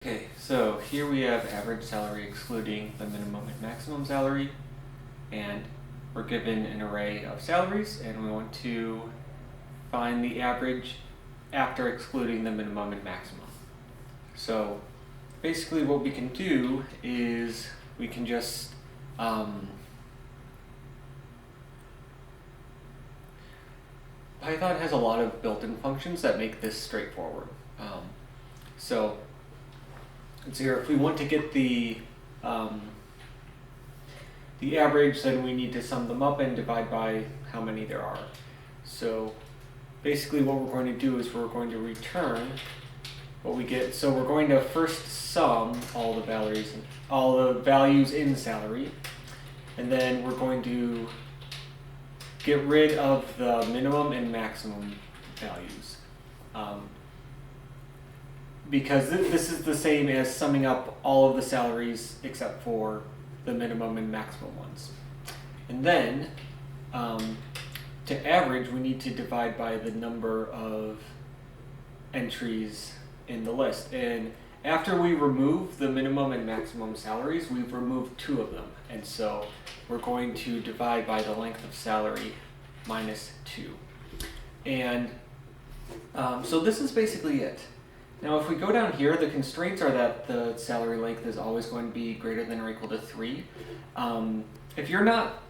Okay, so here we have average salary excluding the minimum and maximum salary, and we're given an array of salaries and we want to find the average after excluding the minimum and maximum. So basically what we can do is we can just Python has a lot of built-in functions that make this straightforward. So here, if we want to get the average, then we need to sum them up and divide by how many there are. So basically what we're going to do is we're going to return what we get. So we're going to first sum all the values in salary, and then we're going to get rid of the minimum and maximum values. Because this is the same as summing up all of the salaries except for the minimum and maximum ones. And then, to average, we need to divide by the number of entries in the list. And after we remove the minimum and maximum salaries, we've removed 2 of them. And so we're going to divide by the length of salary minus 2. And so this is basically it. Now if we go down here, the constraints are that the salary length is always going to be greater than or equal to 3. If you're not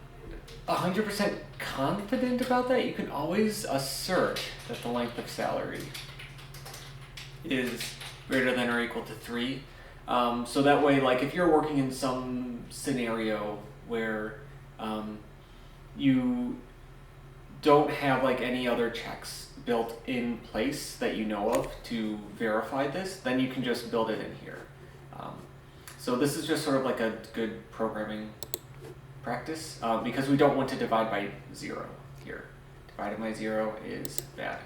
100% confident about that, you can always assert that the length of salary is greater than or equal to 3. So that way, like if you're working in some scenario where you don't have like any other checks built in place that you know of to verify this, then you can just build it in here. So this is just sort of like a good programming practice because we don't want to divide by 0 here. Dividing by 0 is bad.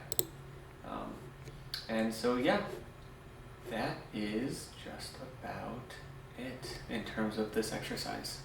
And so yeah, that is just about it in terms of this exercise.